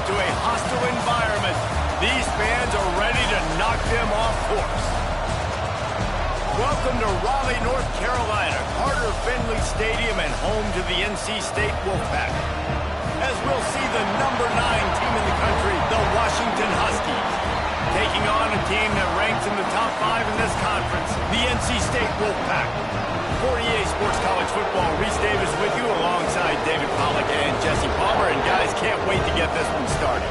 into a hostile environment. These fans are ready to knock them off course. Welcome to Raleigh, North Carolina, Carter Finley Stadium, and home to the NC State Wolfpack. As we'll see the number 9 team in the country, the Washington Huskies, taking on a team that ranks in the top 5 in this conference, the NC State Wolfpack. For EA Sports College Football, Reese Davis with you alongside David Pollack and Jesse Palmer. And guys, can't wait to get this one started.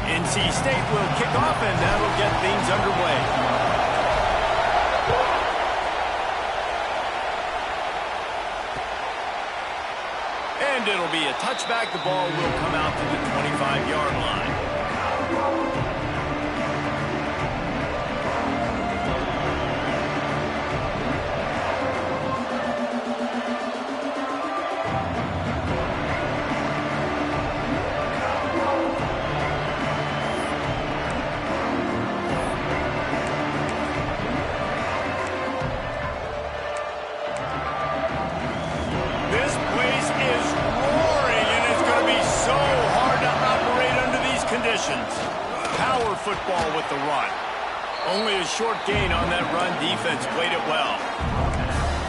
NC State will kick off, and that'll get things underway. And it'll be a touchback. The ball will come out to the 25-yard line. Power football with the run. Only a short gain on that run. Defense played it well.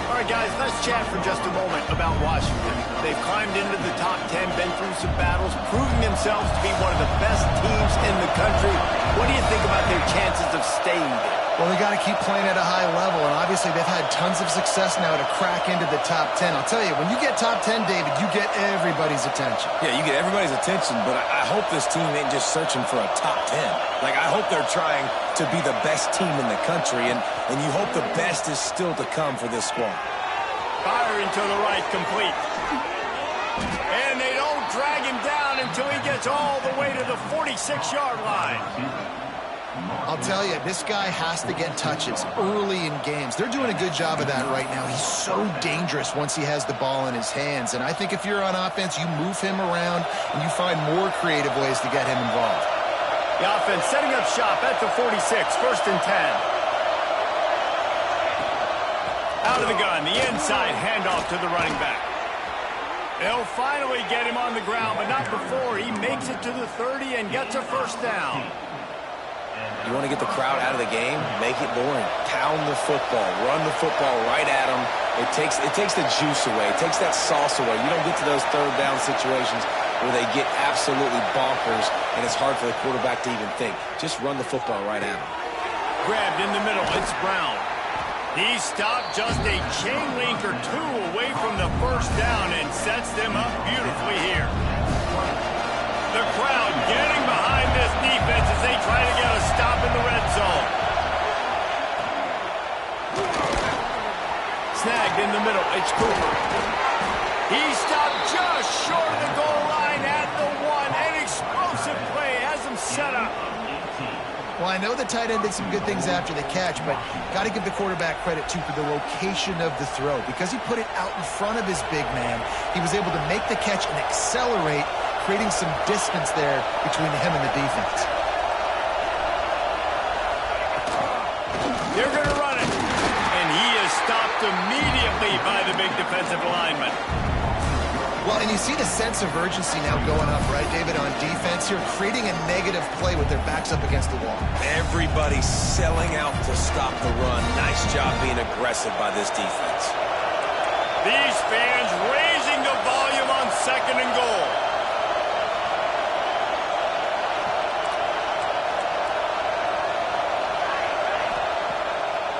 All right, guys, let's chat for just a moment about Washington. They've climbed into the top 10, been through some battles, proving themselves to be one of the best teams in the country. What do you think about their chances of staying there? Well, they got to keep playing at a high level, and obviously they've had tons of success now to crack into the top 10. I'll tell you, when you get top 10, David, you get everybody's attention. Yeah, you get everybody's attention, but I hope this team ain't just searching for a top 10. Like, I hope they're trying to be the best team in the country, and you hope the best is still to come for this squad. Fire into the right, complete. And they don't drag him down until he gets all the way to the 46-yard line. I'll tell you, this guy has to get touches early in games. They're doing a good job of that right now. He's so dangerous once he has the ball in his hands. And I think if you're on offense, you move him around and you find more creative ways to get him involved. The offense setting up shop at the 46, 1st and 10. Out of the gun, the inside handoff to the running back. They'll finally get him on the ground, but not before he makes it to the 30 and gets a first down. You want to get the crowd out of the game? Make it boring. Pound the football. Run the football right at them. It takes the juice away. It takes that sauce away. You don't get to those third down situations where they get absolutely bonkers, and it's hard for the quarterback to even think. Just run the football right at them. Grabbed in the middle. It's Brown. He stopped just a chain link or two away from the first down and sets them up beautifully here. The crowd getting behind this defense as they try to get a stop in the red zone. Snagged in the middle. It's Cooper. He stopped just short of the goal line at the 1. An explosive play has him set up. Well, I know the tight end did some good things after the catch, but got to give the quarterback credit, too, for the location of the throw. Because he put it out in front of his big man, he was able to make the catch and accelerate, creating some distance there between him and the defense. They're going to run it. And he is stopped immediately by the big defensive lineman. Well, and you see the sense of urgency now going up, right, David, on defense here, creating a negative play with their backs up against the wall. Everybody's selling out to stop the run. Nice job being aggressive by this defense. These fans raising the volume on 2nd and goal.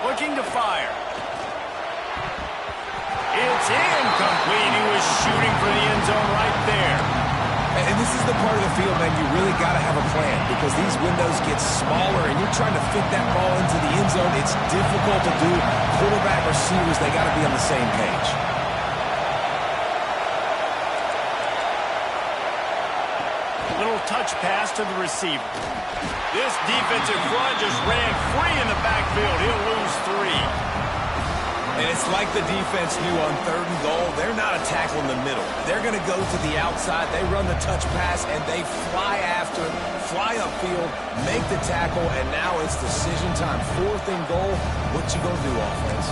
Looking to fire. It's incomplete. He was shooting for the end zone right there. And this is the part of the field, man, you really got to have a plan because these windows get smaller and you're trying to fit that ball into the end zone. It's difficult to do. Quarterback, receivers, they got to be on the same page. touch pass to the receiver. This defensive front just ran free in the backfield. He'll lose 3. And it's like the defense knew on 3rd and goal, they're not a tackle in the middle. They're going to go to the outside. They run the touch pass, and they fly after it, fly upfield, make the tackle, and now it's decision time. 4th and goal. What you going to do, offense?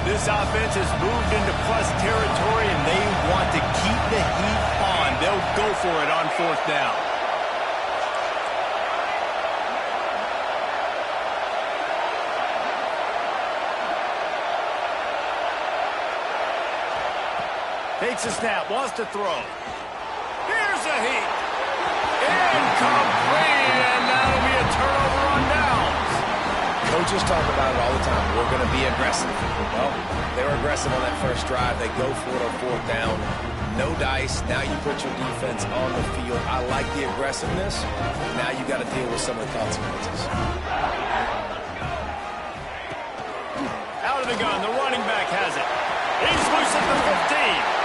This offense has moved into plus territory, and they want to keep the heat on. They'll go for it on 4th down. Takes a snap, wants to throw. Here's a heat. Incomplete, and that'll be a turnover on downs. Coaches talk about it all the time. We're going to be aggressive. Well, they were aggressive on that first drive. They go for it on 4th down. No dice. Now you put your defense on the field. I like the aggressiveness. Now you got to deal with some of the consequences. Out of the gun, the running back has it. He's loose at the 15.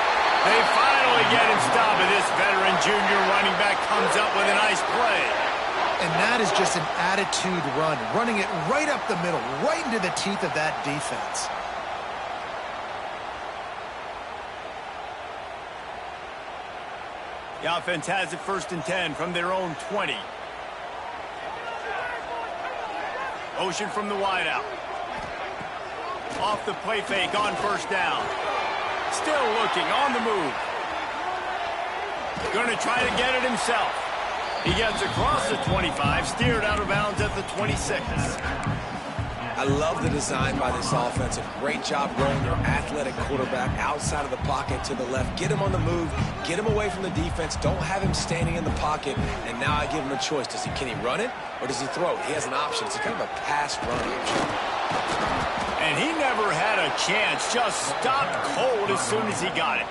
They finally get him stopped, and this veteran junior running back comes up with a nice play. And that is just an attitude run, running it right up the middle, right into the teeth of that defense. The offense has it 1st and 10 from their own 20. Motion from the wideout. Off the play fake on 1st down. Still looking, on the move. Going to try to get it himself. He gets across the 25, steered out of bounds at the 26. I love the design by this offense. A great job rolling their athletic quarterback outside of the pocket to the left. Get him on the move. Get him away from the defense. Don't have him standing in the pocket. And now I give him a choice. Can he run it or does he throw it? He has an option. It's kind of a pass-run option. And he never had a chance. Just stopped cold as soon as he got it.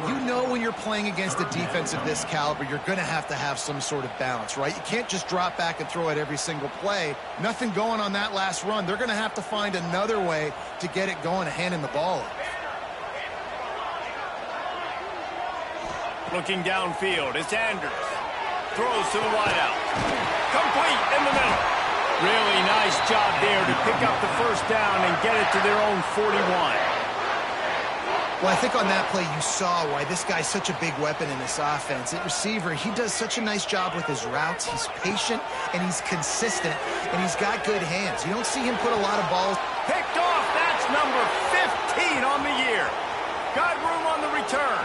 You know when you're playing against a defense of this caliber, you're going to have some sort of balance, right? You can't just drop back and throw it every single play. Nothing going on that last run. They're going to have to find another way to get it going and hand him the ball off. Looking downfield, it's Andrews. Throws to the wideout. Complete in the middle. Really nice job there to pick up the 1st down and get it to their own 41. Well, I think on that play you saw why this guy's such a big weapon in this offense. At receiver, he does such a nice job with his routes. He's patient, and he's consistent, and he's got good hands. You don't see him put a lot of balls. Picked off. That's number 15 on the year. Got room on the return.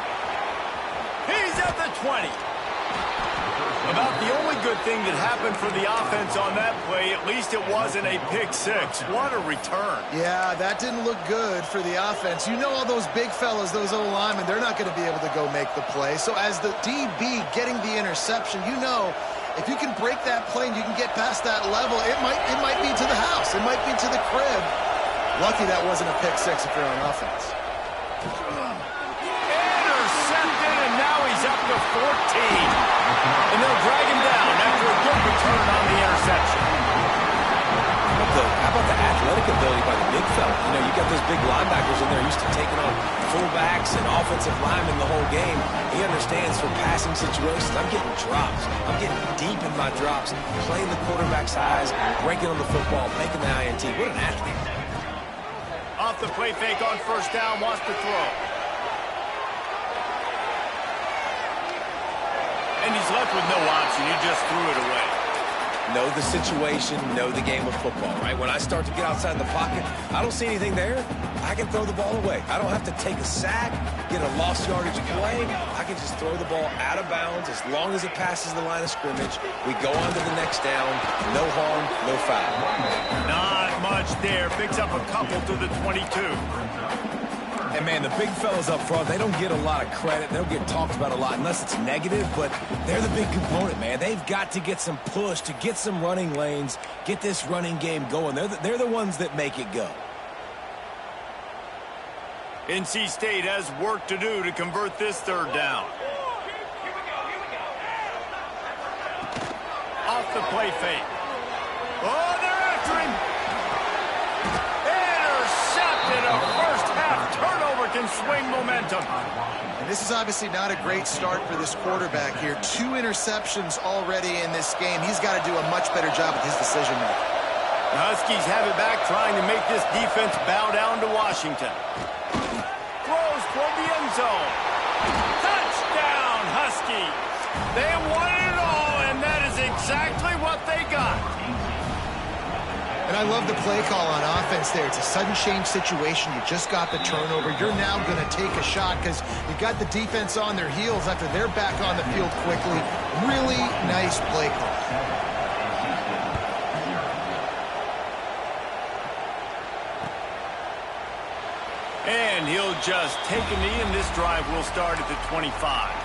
He's at the 20. About the only good thing that happened for the offense on that play, at least it wasn't a pick 6. What a return. Yeah, that didn't look good for the offense. You know all those big fellas, those O-linemen, they're not going to be able to go make the play. So as the DB getting the interception, you know if you can break that play and you can get past that level, it might be to the house. It might be to the crib. Lucky that wasn't a pick 6 if you're on offense. Intercepted, and now he's up to 14. And they'll drag him down after a good return on the interception. How about the athletic ability by the big fella? You know, you got those big linebackers in there used to taking on fullbacks and offensive linemen the whole game. He understands for passing situations. I'm getting drops. I'm getting deep in my drops, playing the quarterback's eyes, breaking on the football, making the INT. What an athlete. Off the play fake on 1st down, wants to throw. And he's left with no option. He just threw it away. Know the situation, know the game of football, right? When I start to get outside the pocket, I don't see anything there. I can throw the ball away. I don't have to take a sack, get a lost yardage play. I can just throw the ball out of bounds as long as it passes the line of scrimmage. We go on to the next down. No harm, no foul. Not much there. Picks up a couple to the 22. And, man, the big fellas up front, they don't get a lot of credit. They don't get talked about a lot unless it's negative, but they're the big component, man. They've got to get some push, to get some running lanes, get this running game going. They're the ones that make it go. NC State has work to do to convert this 3rd down. Off the play fake. Oh, they're after him. Intercepted. A first half turnover can swing momentum. And this is obviously not a great start for this quarterback here. 2 interceptions already in this game. He's got to do a much better job with his decision-making. The Huskies have it back, trying to make this defense bow down to Washington. Throws toward the end zone. Touchdown, Huskies! They wanted it all, and that is exactly what they got. And I love the play call on offense there. It's a sudden change situation. You just got the turnover. You're now going to take a shot because you got the defense on their heels after they're back on the field quickly. Really nice play call. And he'll just take a knee, and this drive will start at the 25.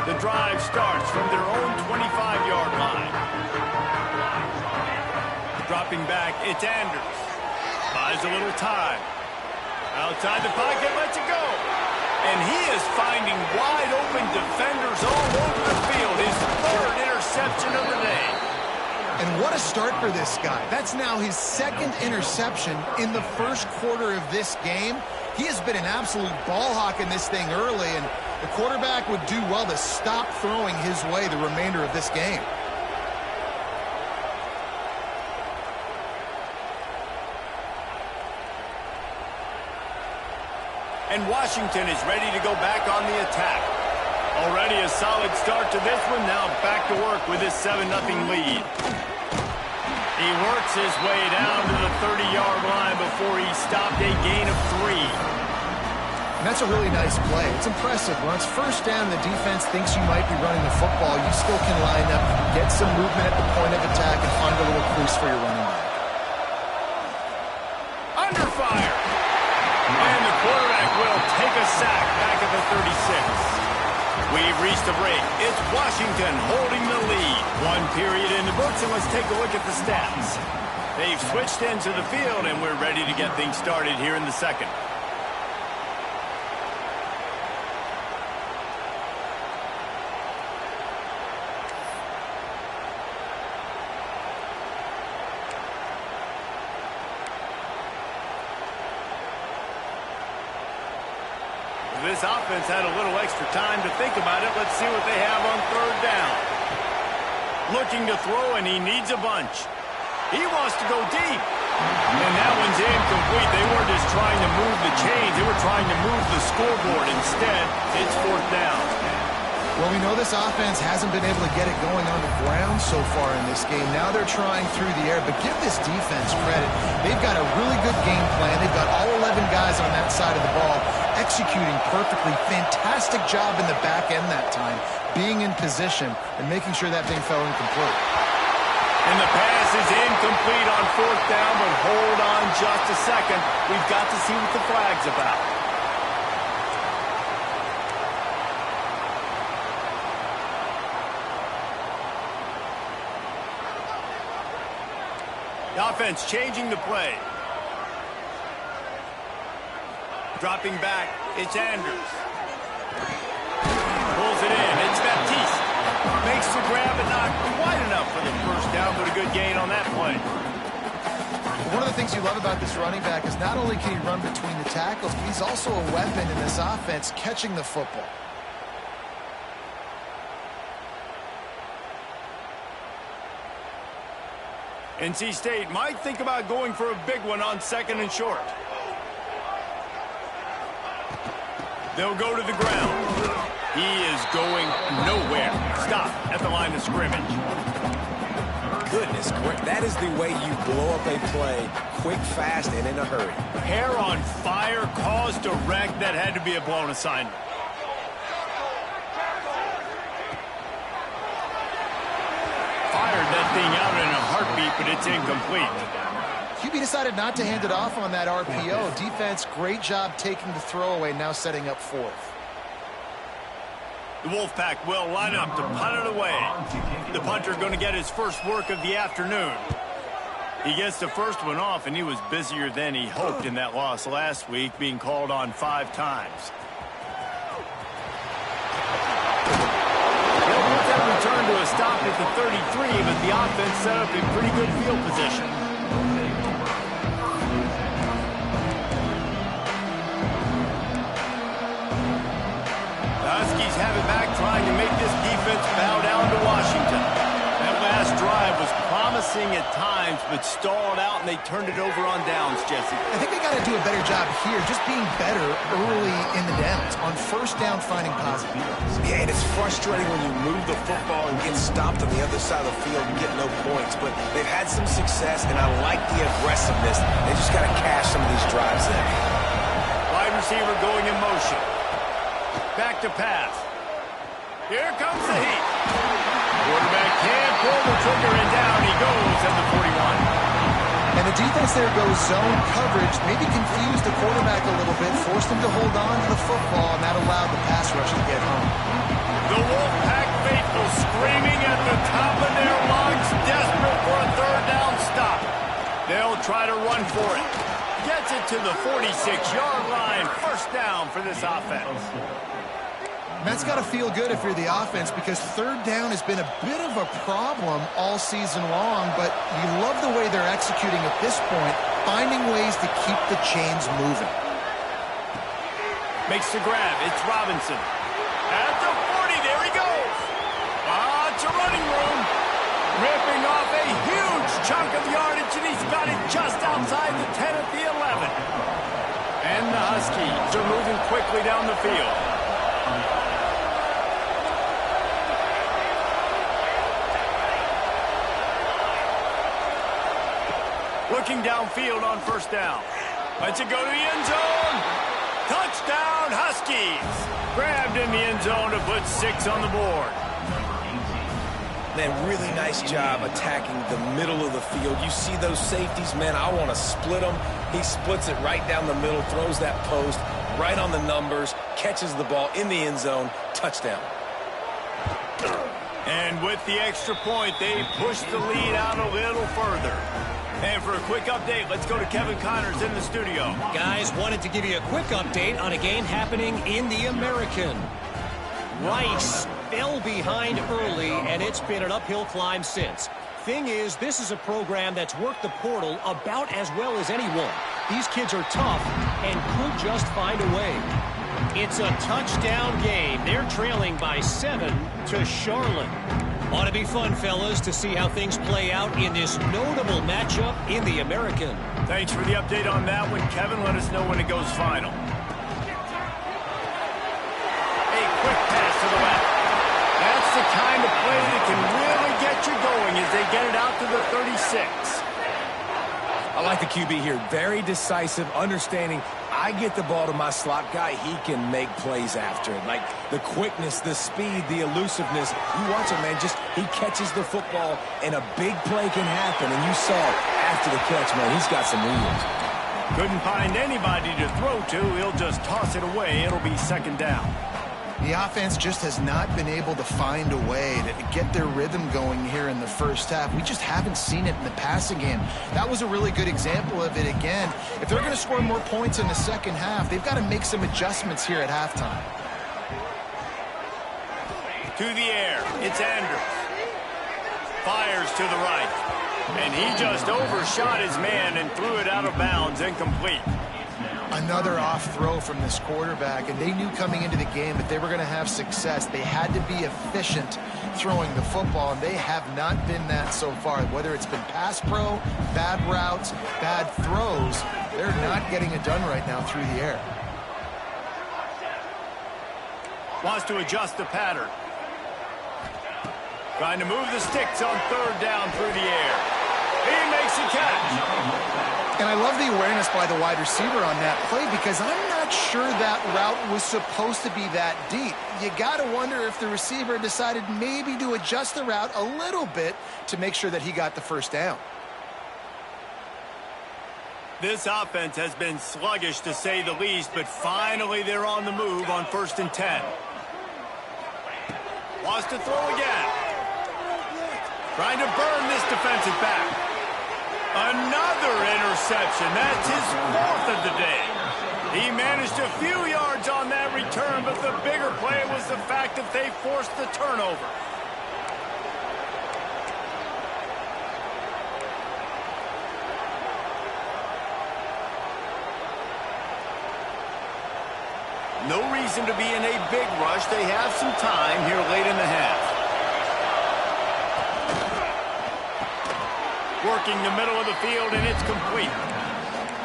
The drive starts from their own 25-yard line. Dropping back, it's Anders. Buys a little time. Outside the pocket, lets it go. And he is finding wide-open defenders all over the field. His 3rd interception of the day. And what a start for this guy. That's now his 2nd interception in the first quarter of this game. He has been an absolute ball hawk in this thing early, and the quarterback would do well to stop throwing his way the remainder of this game. And Washington is ready to go back on the attack. Already a solid start to this one. Now back to work with his 7-0 lead. He works his way down to the 30-yard line before he stopped a gain of 3. And that's a really nice play. It's impressive. When it's first down, the defense thinks you might be running the football. You still can line up, get some movement at the point of attack, and find a little crease for your running back. Under fire. And the quarterback will take a sack back at the 36. We've reached the break. It's Washington holding the lead. 1 period in the books, and let's take a look at the stats. They've switched into the field, and we're ready to get things started here in the second. This offense had a little extra time to think about it. Let's see what they have on 3rd down. Looking to throw, and he needs a bunch. He wants to go deep. And that one's incomplete. They weren't just trying to move the chains. They were trying to move the scoreboard. Instead, it's 4th down. Well, we know this offense hasn't been able to get it going on the ground so far in this game. Now they're trying through the air, but give this defense credit. They've got a really good game plan. They've got all 11 guys on that side of the ball executing perfectly. Fantastic job in the back end that time, being in position and making sure that thing fell incomplete. And the pass is incomplete on 4th down, but hold on just a second. We've got to see what the flag's about. The offense changing the play. Dropping back, it's Anders. Pulls it in, it's Baptiste. Makes the grab and not quite enough for the first down, but a good gain on that play. One of the things you love about this running back is not only can he run between the tackles, but he's also a weapon in this offense catching the football. NC State might think about going for a big one on 2nd and short. They'll go to the ground. He is going nowhere. Stop at the line of scrimmage. Goodness, that is the way you blow up a play quick, fast, and in a hurry. Hair on fire, caused a wreck. That had to be a blown assignment. Fired that thing out in a heartbeat, but it's incomplete. QB decided not to hand it off on that RPO. Defense, great job taking the throwaway, now setting up 4th. The Wolfpack will line up to punt it away. The punter going to get his first work of the afternoon. He gets the first one off, and he was busier than he hoped in that loss last week, being called on 5 times. Return to a stop at the 33, but the offense set up in pretty good field position. The Huskies have it back, trying to make this defense bow down to Washington. That last drive was promising at times, but stalled out, and they turned it over on downs, Jesse. I think they got to do a better job here, just being better early in the downs. On first down, finding positive yards. Yeah, and it's frustrating when you move the football and get stopped on the other side of the field and get no points. But they've had some success, and I like the aggressiveness. They just got to cash some of these drives in. Wide receiver going in motion. Back to pass. Here comes the heat. Quarterback can't pull the trigger, and down he goes at the 41. And the defense there goes zone coverage, maybe confused the quarterback a little bit, forced him to hold on to the football, and that allowed the pass rush to get home. The Wolfpack faithful screaming at the top of their lungs, desperate for a third down stop. They'll try to run for it. Gets it to the 46-yard line. First down for this offense. That's got to feel good if you're the offense, because third down has been a bit of a problem all season long, but you love the way they're executing at this point, finding ways to keep the chains moving. Makes the grab. It's Robinson. At the 40, there he goes. Lots of running room. Ripping off a huge chunk of yardage, and he's got it just outside the 10 at the 11. And the Huskies are moving quickly down the field. Looking downfield on first down. Lets it go to the end zone. Touchdown, Huskies. Grabbed in the end zone to put 6 on the board. Man, really nice job attacking the middle of the field. You see those safeties, man, I want to split them. He splits it right down the middle, throws that post, right on the numbers, catches the ball in the end zone. Touchdown. And with the extra point, they push the lead out a little further. And for a quick update, let's go to Kevin Connors in the studio. Guys, wanted to give you a quick update on a game happening in the American. Rice fell behind early, and it's been an uphill climb since. Thing is, this is a program that's worked the portal about as well as anyone. These kids are tough and could just find a way. It's a touchdown game. They're trailing by 7 to Charlotte. Ought to be fun, fellas, to see how things play out in this notable matchup in the American. Thanks for the update on that one, Kevin. Let us know when it goes final. A quick pass to the left. That's the kind of play that can really get you going as they get it out to the 36. I like the QB here. Very decisive, understanding I get the ball to my slot guy, he can make plays after it. Like the quickness, the speed, the elusiveness. You watch him, man, just he catches the football and a big play can happen. And you saw after the catch, man, he's got some wheels. Couldn't find anybody to throw to. He'll just toss it away. It'll be second down. The offense just has not been able to find a way to get their rhythm going here in the first half. We just haven't seen it in the passing game. That was a really good example of it again. If they're going to score more points in the second half, they've got to make some adjustments here at halftime. To the air, it's Andrews. Fires to the right. And he just overshot his man and threw it out of bounds, incomplete. Another off throw from this quarterback, and they knew coming into the game that they were going to have success. They had to be efficient throwing the football, and they have not been that so far. Whether it's been pass pro, bad routes, bad throws, they're not getting it done right now through the air. Wants to adjust the pattern. Trying to move the sticks on third down through the air. He makes a catch. And I love the awareness by the wide receiver on that play, because I'm not sure that route was supposed to be that deep. You got to wonder if the receiver decided maybe to adjust the route a little bit to make sure that he got the first down. This offense has been sluggish to say the least, but finally they're on the move on 1st and 10. Wants to throw again. Trying to burn this defensive back. Another interception. That's his 4th of the day. He managed a few yards on that return, but the bigger play was the fact that they forced the turnover. No reason to be in a big rush. They have some time here late in the half. Working the middle of the field, and it's complete.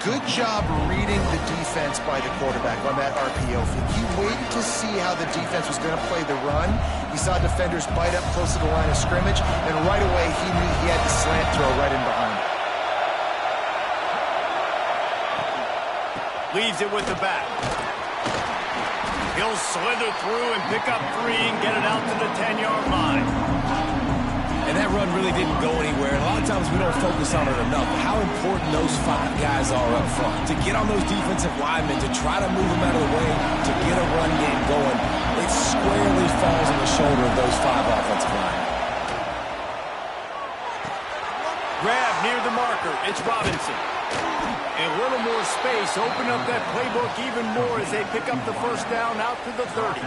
Good job reading the defense by the quarterback on that RPO feed. He waited to see how the defense was going to play the run. He saw defenders bite up close to the line of scrimmage, and right away he knew he had the slant throw right in behind. Leaves it with the back. He'll slither through and pick up 3 and get it out to the 10-yard line. And that run really didn't go anywhere. A lot of times we don't focus on it enough. How important those 5 guys are up front. To get on those defensive linemen, to try to move them out of the way, to get a run game going, it squarely falls on the shoulder of those 5 offensive linemen. Grab near the marker. It's Robinson. A little more space. Open up that playbook even more as they pick up the first down out to the 30.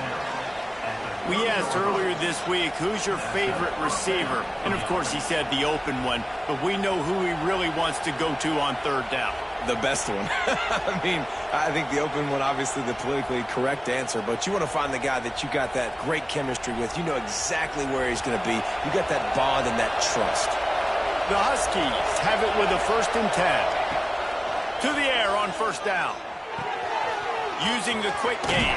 We asked earlier this week, who's your favorite receiver? And, of course, he said the open one. But we know who he really wants to go to on third down. The best one. I mean, I think the open one, obviously the politically correct answer. But you want to find the guy that you got that great chemistry with. You know exactly where he's going to be. You got that bond and that trust. The Huskies have it with a 1st and 10. To the air on first down. Using the quick game.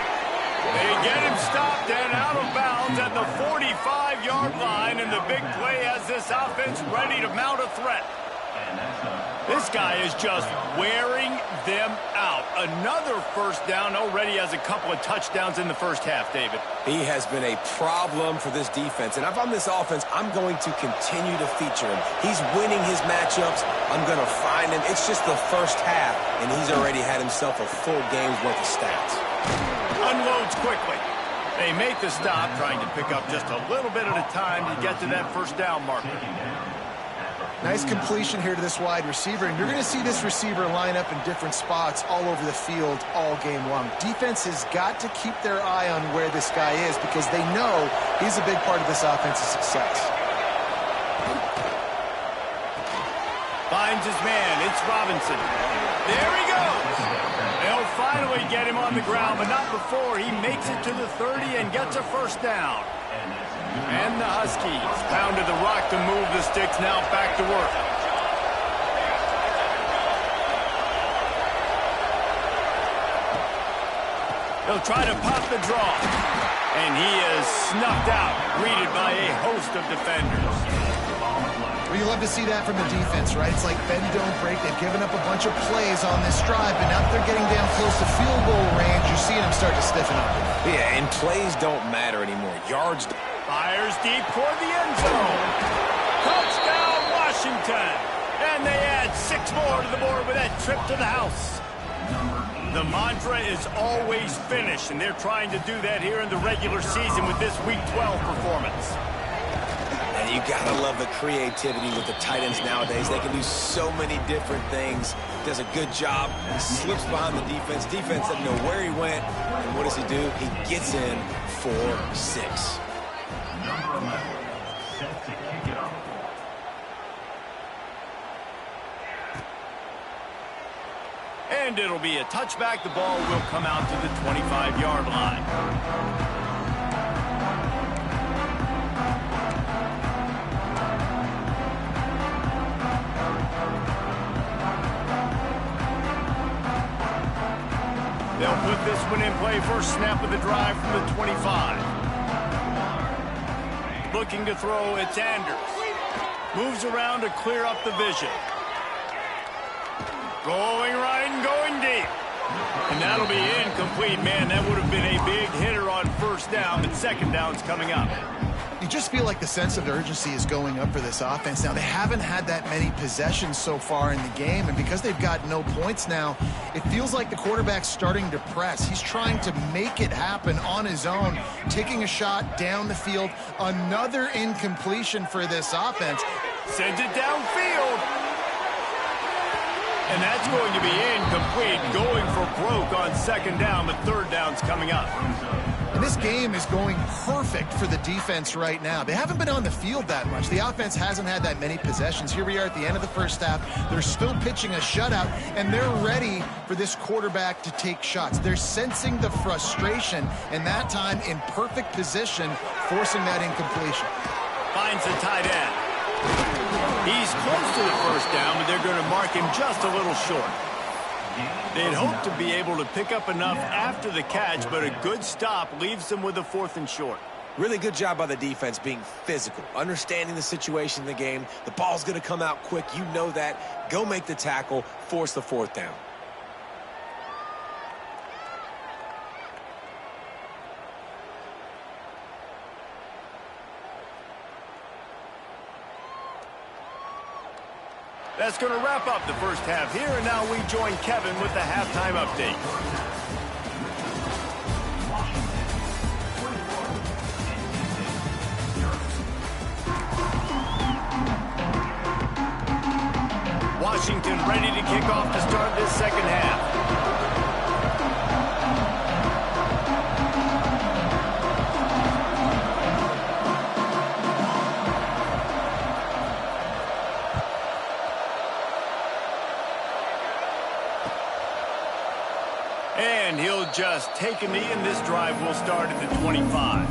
They get him stopped and out of bounds at the 45-yard line, and the big play has this offense ready to mount a threat. This guy is just wearing them out. Another first down, already has a couple of touchdowns in the first half, David. He has been a problem for this defense, and if I'm this offense, I'm going to continue to feature him. He's winning his matchups. I'm going to find him. It's just the first half, and he's already had himself a full game's worth of stats. Unloads quickly. They make the stop, trying to pick up just a little bit at a time to get to that first down marker. Nice completion here to this wide receiver, and you're going to see this receiver line up in different spots all over the field all game long. Defense has got to keep their eye on where this guy is because they know he's a big part of this offense's success. Finds his man. It's Robinson. There he goes. They'll finally get him on the ground, but not before he makes it to the 30 and gets a first down. And the Huskies pounded the rock to move the sticks, now back to work. He'll try to pop the draw. And he is snuffed out, greeted by a host of defenders. Well, you love to see that from the defense, right? It's like bend, don't break. They've given up a bunch of plays on this drive, but now that they're getting down close to field goal range, you're seeing them start to stiffen up. Yeah, and plays don't matter anymore. Yards. Fires deep toward the end zone. Touchdown, Washington. And they add 6 more to the board with that trip to the house. The mantra is always finish, and they're trying to do that here in the regular season with this Week 12 performance. And you gotta love the creativity with the tight ends nowadays. They can do so many different things. Does a good job. He slips behind the defense. Defense doesn't know where he went. And what does he do? He gets in for 6. Number 11, set to kick it off. And it'll be a touchback. The ball will come out to the 25-yard line. They'll put this one in play. First snap of the drive from the 25. Looking to throw, it's Anders. Moves around to clear up the vision. Going right and going deep. And that'll be incomplete. Man, that would have been a big hitter on first down, but second down's coming up. You just feel like the sense of urgency is going up for this offense. Now, they haven't had that many possessions so far in the game, and because they've got no points now, it feels like the quarterback's starting to press. He's trying to make it happen on his own, taking a shot down the field. Another incompletion for this offense. Sends it downfield. And that's going to be incomplete. Going for broke on second down, but third down's coming up. And this game is going perfect for the defense right now. They haven't been on the field that much. The offense hasn't had that many possessions. Here we are at the end of the first half. They're still pitching a shutout, and they're ready for this quarterback to take shots. They're sensing the frustration, and that time in perfect position, forcing that incompletion. Finds the tight end. He's close to the first down, but they're going to mark him just a little short. They'd hoped to be able to pick up enough after the catch, but a good stop leaves them with a 4th and short. Really good job by the defense being physical, understanding the situation in the game. The ball's going to come out quick. You know that. Go make the tackle, force the 4th down. That's going to wrap up the first half here, and now we join Kevin with the halftime update. Washington ready to kick off to start this second half. And he'll just take a knee, and this drive will start at the 25.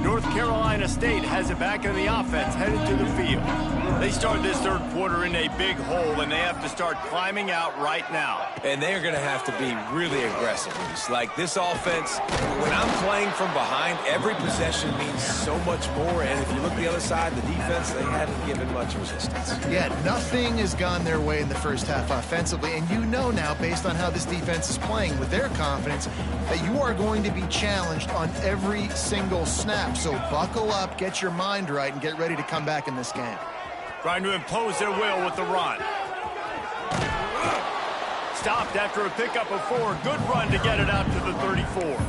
North Carolina State has it back in the offense, headed to the field. They start this third quarter in a big hole, and they have to start climbing out right now. And they're going to have to be really aggressive. It's like this offense, when I'm playing from behind, every possession means so much more. And if you look the other side, the defense, they haven't given much resistance. Yeah, nothing has gone their way in the first half offensively. And you know now, based on how this defense is playing with their confidence, that you are going to be challenged on every single snap. So buckle up, get your mind right, and get ready to come back in this game. Trying to impose their will with the run. Stopped after a pickup of 4. Good run to get it out to the 34.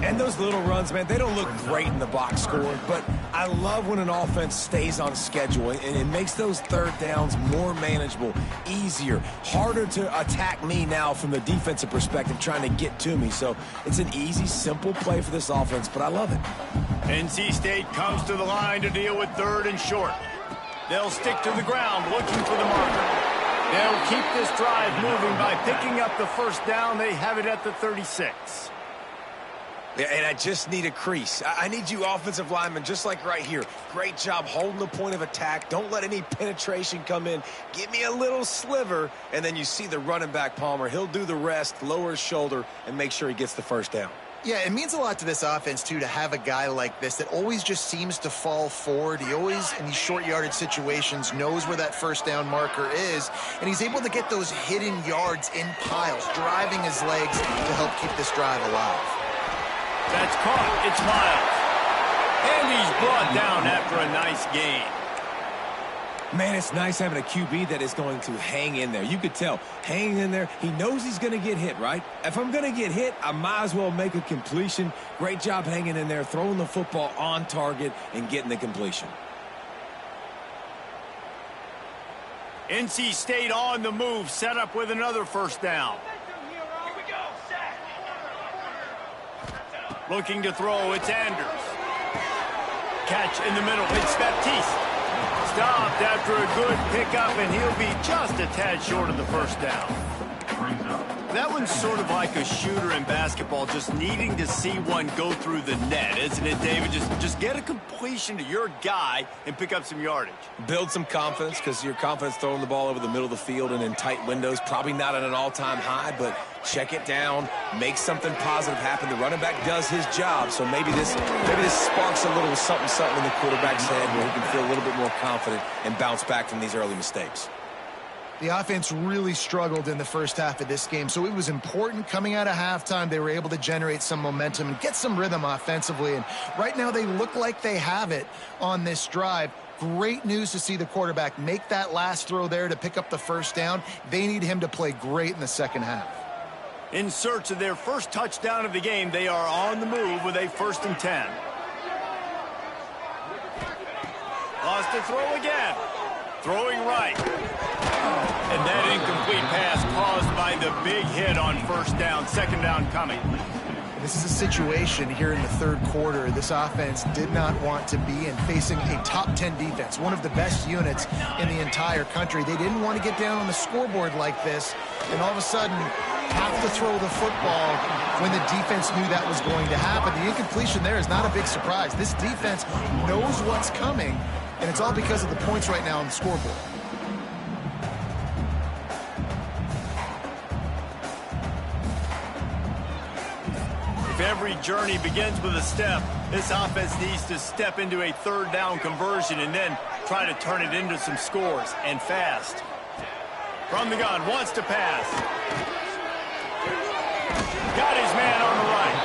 And those little runs, man, they don't look great in the box score, but I love when an offense stays on schedule, and it makes those third downs more manageable, easier, harder to attack me now from the defensive perspective trying to get to me. So it's an easy, simple play for this offense, but I love it. NC State comes to the line to deal with 3rd and short. They'll stick to the ground looking for the marker. They'll keep this drive moving by picking up the first down. They have it at the 36. Yeah, and I just need a crease. I need you offensive linemen, just like right here. Great job holding the point of attack. Don't let any penetration come in. Give me a little sliver, and then you see the running back, Palmer. He'll do the rest, lower his shoulder, and make sure he gets the first down. Yeah, it means a lot to this offense, too, to have a guy like this that always just seems to fall forward. He always, in these short yardage situations, knows where that first down marker is, and he's able to get those hidden yards in piles, driving his legs to help keep this drive alive. That's caught. It's Miles. And he's brought down after a nice gain. Man, it's nice having a QB that is going to hang in there. You could tell, hanging in there, he knows he's going to get hit, right? If I'm going to get hit, I might as well make a completion. Great job hanging in there, throwing the football on target and getting the completion. NC State on the move, set up with another first down. Looking to throw, it's Anders. Catch in the middle, it's Baptiste. Stopped after a good pickup, and he'll be just a tad short of the first down. That one's sort of like a shooter in basketball, just needing to see one go through the net, isn't it, David? Just get a completion to your guy and pick up some yardage. Build some confidence, because your confidence throwing the ball over the middle of the field and in tight windows, probably not at an all-time high, but check it down, make something positive happen. The running back does his job, so maybe this sparks a little something in the quarterback's head where he can feel a little bit more confident and bounce back from these early mistakes. The offense really struggled in the first half of this game, so it was important coming out of halftime. They were able to generate some momentum and get some rhythm offensively, and right now they look like they have it on this drive. Great news to see the quarterback make that last throw there to pick up the first down. They need him to play great in the second half. In search of their first touchdown of the game, they are on the move with a 1st and 10. Lost to throw again. Throwing right. And that incomplete pass caused by the big hit on 1st down. 2nd down coming. This is a situation here in the 3rd quarter this offense did not want to be in, facing a top 10 defense, one of the best units in the entire country. They didn't want to get down on the scoreboard like this, and all of a sudden have to throw the football when the defense knew that was going to happen. The incompletion there is not a big surprise. This defense knows what's coming, and it's all because of the points right now on the scoreboard. If every journey begins with a step, this offense needs to step into a 3rd down conversion and then try to turn it into some scores, and fast. From the gun, wants to pass. Got his man on the right.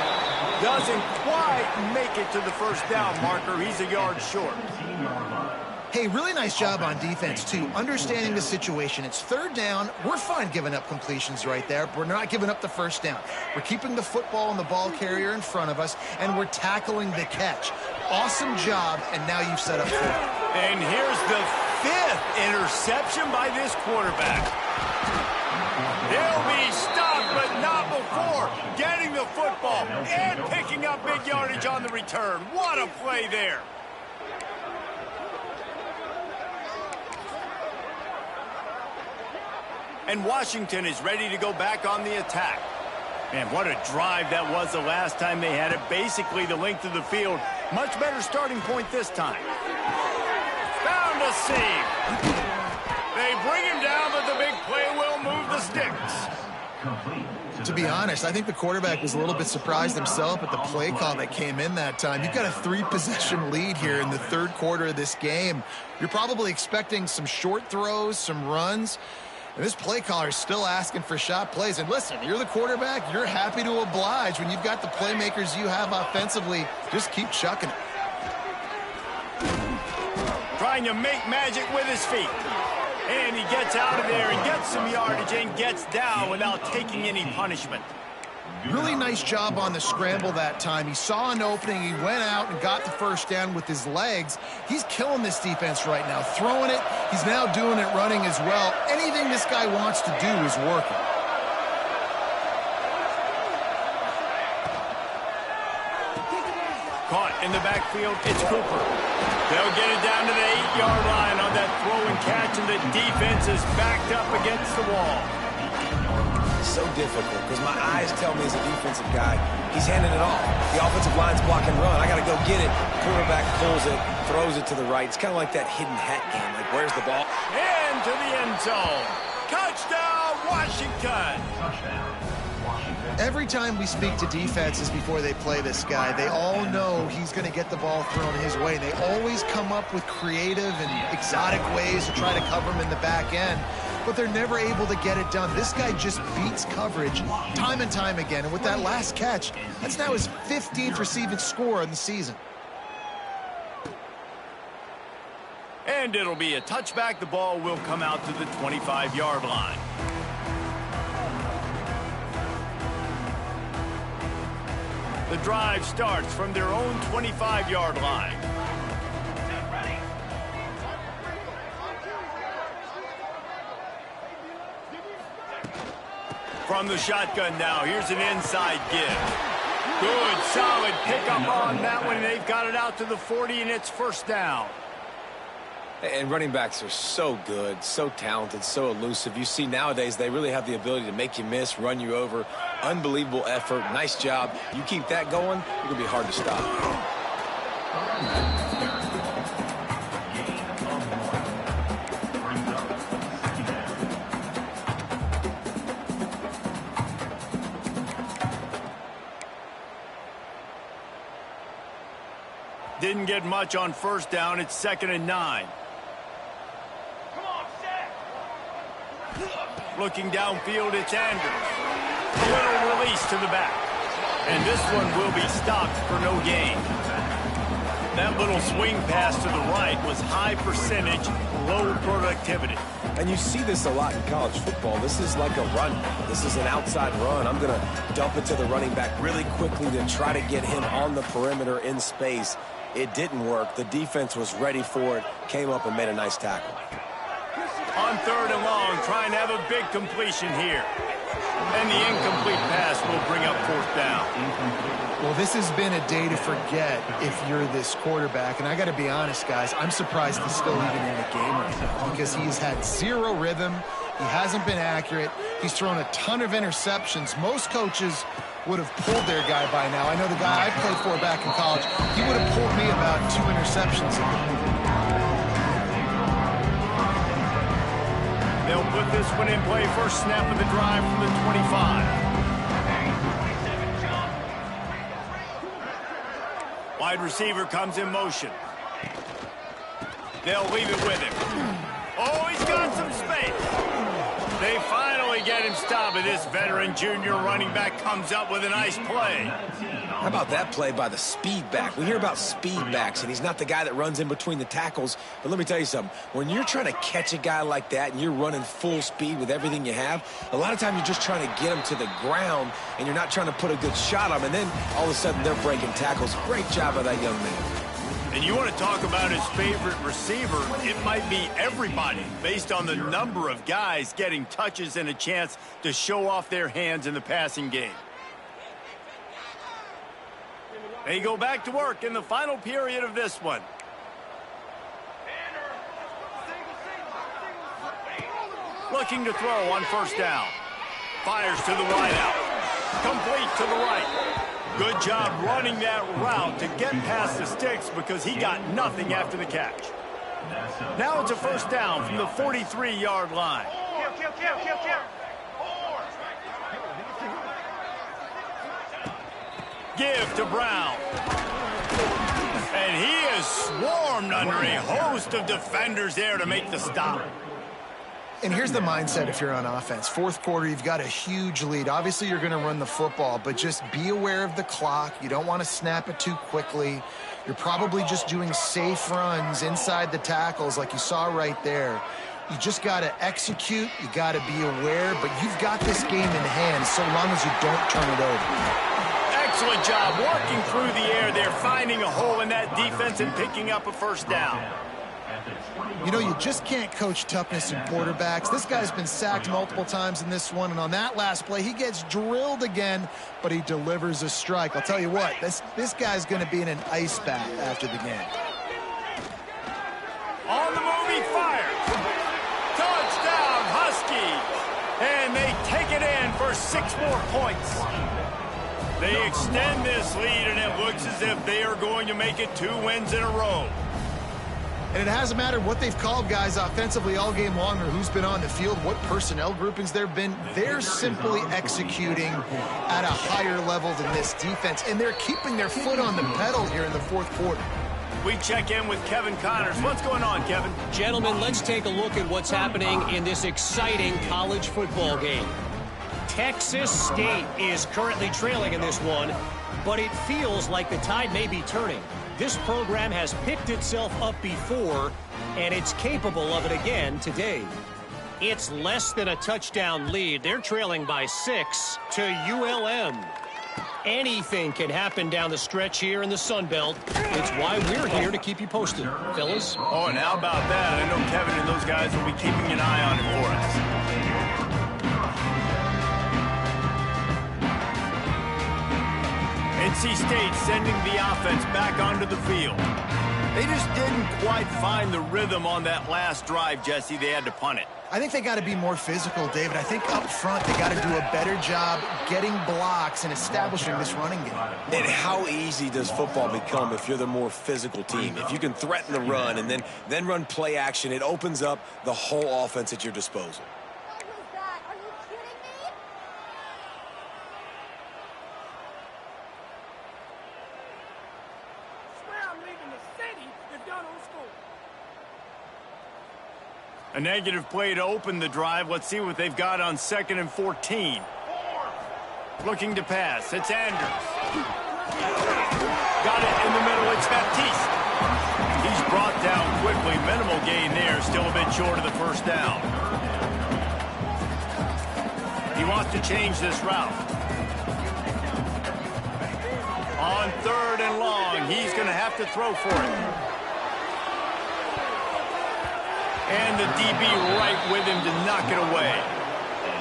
Doesn't quite make it to the 1st down marker. He's a yard short. Hey, really nice job on defense, too, understanding the situation. It's 3rd down. We're fine giving up completions right there. We're not giving up the 1st down. We're keeping the football and the ball carrier in front of us, and we're tackling the catch. Awesome job, and now you've set up 4th. And here's the 5th interception by this quarterback. He'll be stopped, but not before getting the football and picking up big yardage on the return. What a play there. And Washington is ready to go back on the attack. Man, what a drive that was the last time they had it. Basically the length of the field. Much better starting point this time. Found a seam. They bring him down, but the big play will move the sticks. To be honest, I think the quarterback was a little bit surprised himself at the play call that came in that time. You've got a 3-possession lead here in the 3rd quarter of this game. You're probably expecting some short throws, some runs. And this play caller is still asking for shot plays. And listen, you're the quarterback. You're happy to oblige when you've got the playmakers you have offensively. Just keep chucking it. Trying to make magic with his feet. And he gets out of there and gets some yardage and gets down without taking any punishment. Really nice job on the scramble that time. He saw an opening. He went out and got the 1st down with his legs. He's killing this defense right now. Throwing it. He's now doing it running as well. Anything this guy wants to do is working. Caught in the backfield, it's Cooper. They'll get it down to the 8-yard line on that throw and catch, and the defense is backed up against the wall. So difficult because my eyes tell me as a defensive guy, he's handing it off. The offensive line's block and run. I got to go get it. Quarterback pulls it, throws it to the right. It's kind of like that hidden hat game. Like, where's the ball? Into the end zone. Touchdown, Washington. Every time we speak to defenses before they play this guy, they all know he's going to get the ball thrown his way. They always come up with creative and exotic ways to try to cover him in the back end, but they're never able to get it done. This guy just beats coverage time and time again, and with that last catch, that's now his 15th receiving score in the season. And it'll be a touchback. The ball will come out to the 25-yard line. The drive starts from their own 25-yard line. From the shotgun now, here's an inside give. Good, solid pickup on that one, and they've got it out to the 40, and it's 1st down. And running backs are so good, so talented, so elusive. You see nowadays they really have the ability to make you miss, run you over. Unbelievable effort. Nice job. You keep that going, it's going to be hard to stop. Didn't get much on 1st down. It's 2nd and 9. Looking downfield, it's Andrews. A little release to the back. And this one will be stopped for no gain. That little swing pass to the right was high percentage, low productivity. And you see this a lot in college football. This is like a run. This is an outside run. I'm going to dump it to the running back really quickly to try to get him on the perimeter in space. It didn't work. The defense was ready for it, came up and made a nice tackle. On 3rd and long, trying to have a big completion here. And the incomplete pass will bring up 4th down. Well, this has been a day to forget if you're this quarterback. And I got to be honest, guys, I'm surprised he's still even in a game right now because he's had zero rhythm. He hasn't been accurate. He's thrown a ton of interceptions. Most coaches would have pulled their guy by now. I know the guy I played for back in college, he would have pulled me about 2 interceptions ago. They'll put this one in play. First snap of the drive from the 25. Wide receiver comes in motion. They'll leave it with him. Oh, he's got some space. They finally get him stopped, and this veteran junior running back comes up with a nice play. How about that play by the speed back? We hear about speed backs, and he's not the guy that runs in between the tackles. But let me tell you something. When you're trying to catch a guy like that and you're running full speed with everything you have, a lot of times you're just trying to get him to the ground, and you're not trying to put a good shot on him. And then all of a sudden they're breaking tackles. Great job by that young man. And you want to talk about his favorite receiver, it might be everybody, based on the number of guys getting touches and a chance to show off their hands in the passing game. They go back to work in the final period of this one. Looking to throw on 1st down. Fires to the wide out. Complete to the right. Good job running that route to get past the sticks because he got nothing after the catch. Now it's a 1st down from the 43-yard line. Give to Brown. And he is swarmed under a host of defenders there to make the stop. And here's the mindset if you're on offense. 4th quarter, you've got a huge lead. Obviously, you're going to run the football, but just be aware of the clock. You don't want to snap it too quickly. You're probably just doing safe runs inside the tackles like you saw right there. You just got to execute. You got to be aware, but you've got this game in hand so long as you don't turn it over. Excellent job working through the air there, finding a hole in that defense and picking up a 1st down. You know, you just can't coach toughness in quarterbacks. This guy's been sacked multiple times in this one, and on that last play, he gets drilled again, but he delivers a strike. I'll tell you what, this guy's going to be in an ice bath after the game. On the move, he fires. Touchdown, Huskies. And they take it in for 6 more points. They extend this lead, and it looks as if they are going to make it 2 wins in a row. And it hasn't mattered what they've called guys offensively all game long or who's been on the field, what personnel groupings there have been. They're simply executing at a higher level than this defense, and they're keeping their foot on the pedal here in the 4th quarter. We check in with Kevin Connors. What's going on, Kevin? Gentlemen, let's take a look at what's happening in this exciting college football game. Texas State is currently trailing in this one, but it feels like the tide may be turning. This program has picked itself up before, and it's capable of it again today. It's less than a touchdown lead. They're trailing by 6 to ULM. Anything can happen down the stretch here in the Sun Belt. It's why we're here to keep you posted, fellas. Oh, and how about that? I know Kevin and those guys will be keeping an eye on it for us. NC State sending the offense back onto the field. They just didn't quite find the rhythm on that last drive, Jesse. They had to punt it. I think they got to be more physical, David. I think up front they got to do a better job getting blocks and establishing this running game. And how easy does football become if you're the more physical team? If you can threaten the run and then run play action, it opens up the whole offense at your disposal. A negative play to open the drive. Let's see what they've got on 2nd and 14. Looking to pass. It's Andrews. Got it in the middle. It's Baptiste. He's brought down quickly. Minimal gain there. Still a bit short of the first down. He wants to change this route. On 3rd and long, he's going to have to throw for it. And the DB right with him to knock it away.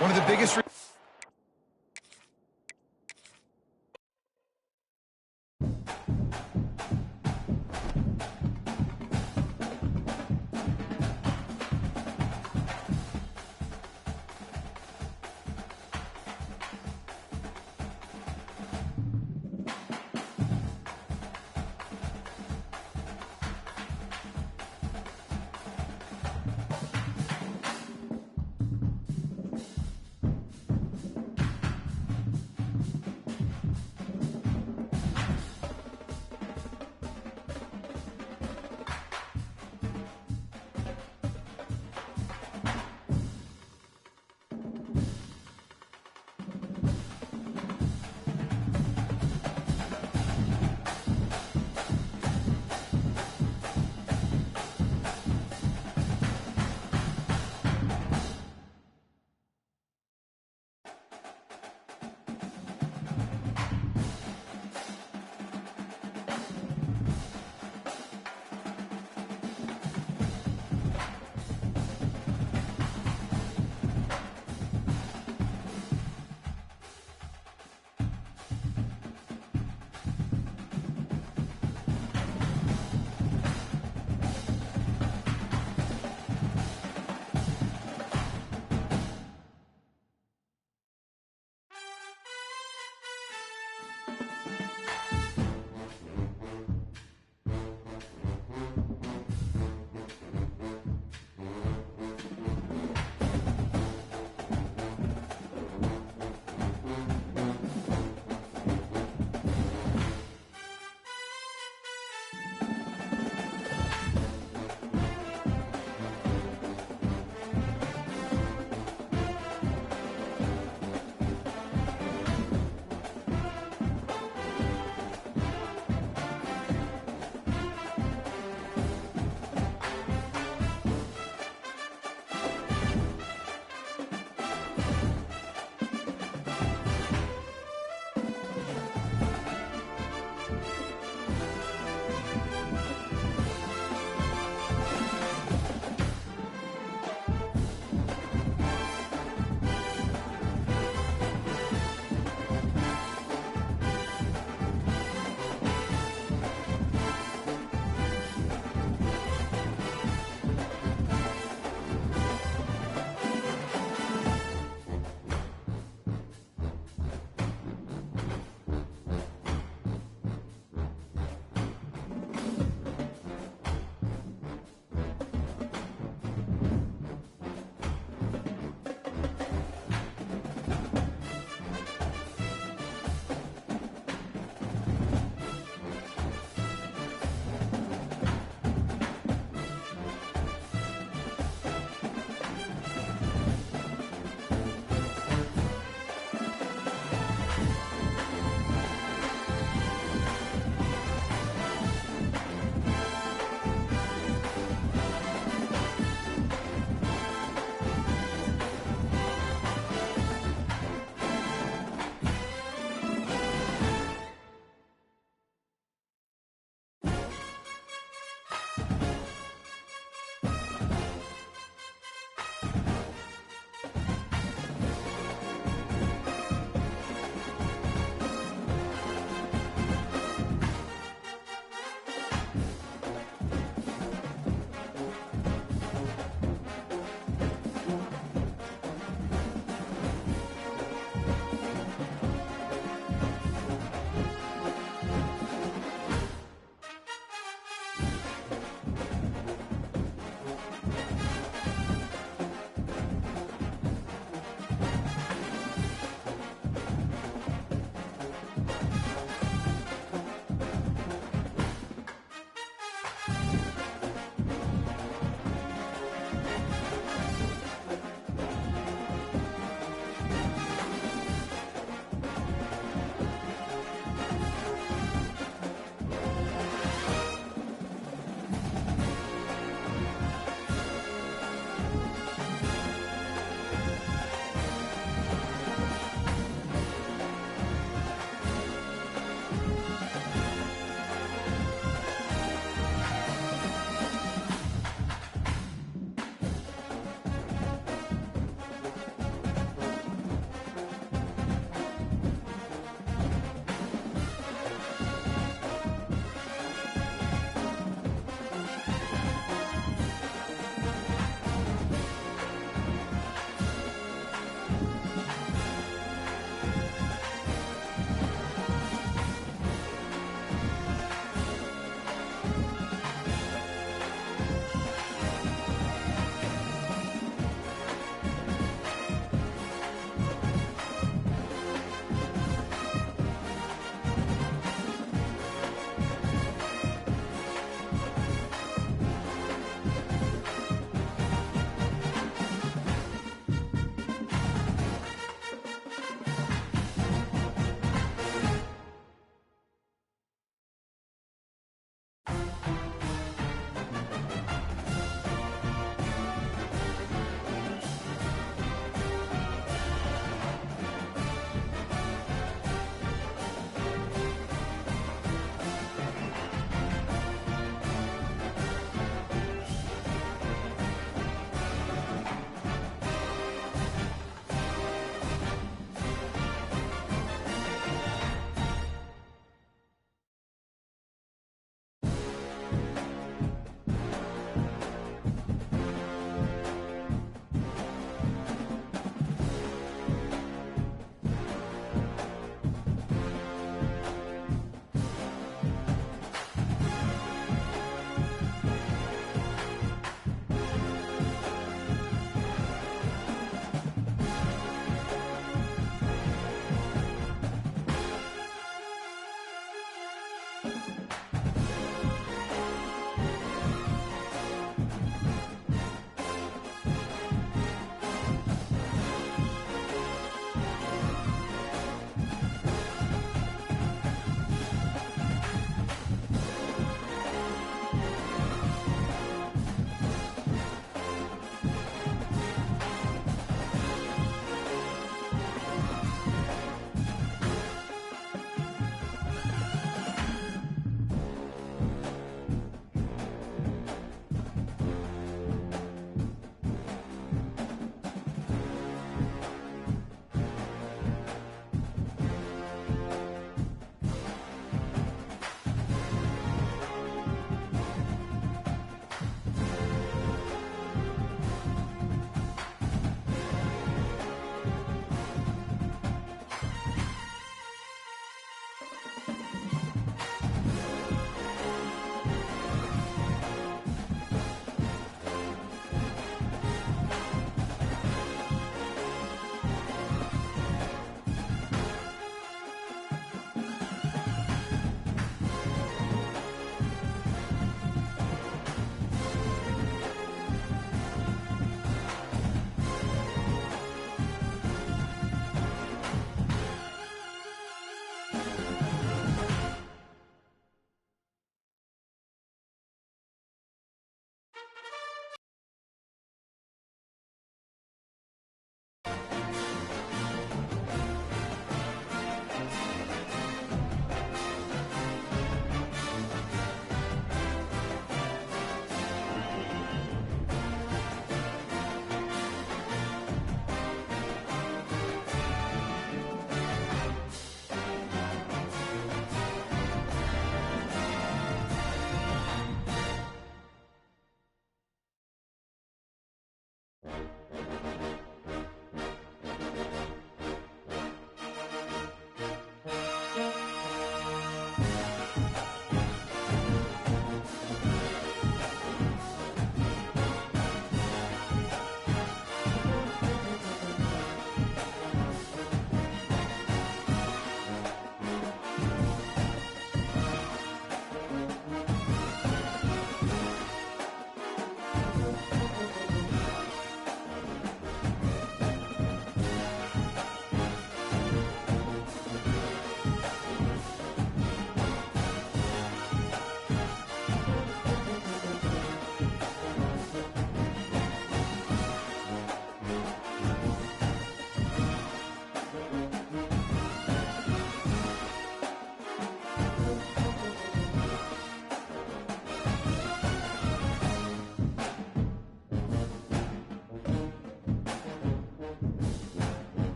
One of the biggest...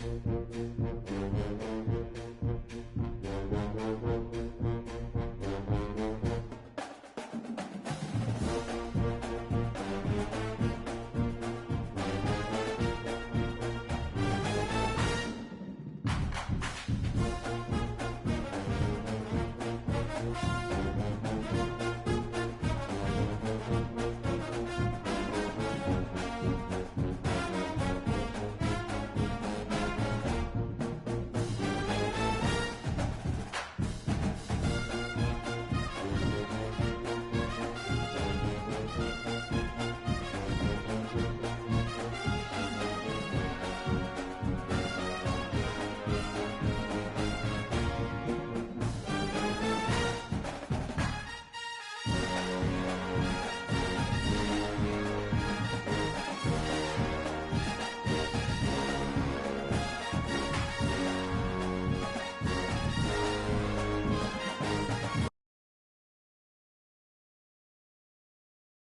10.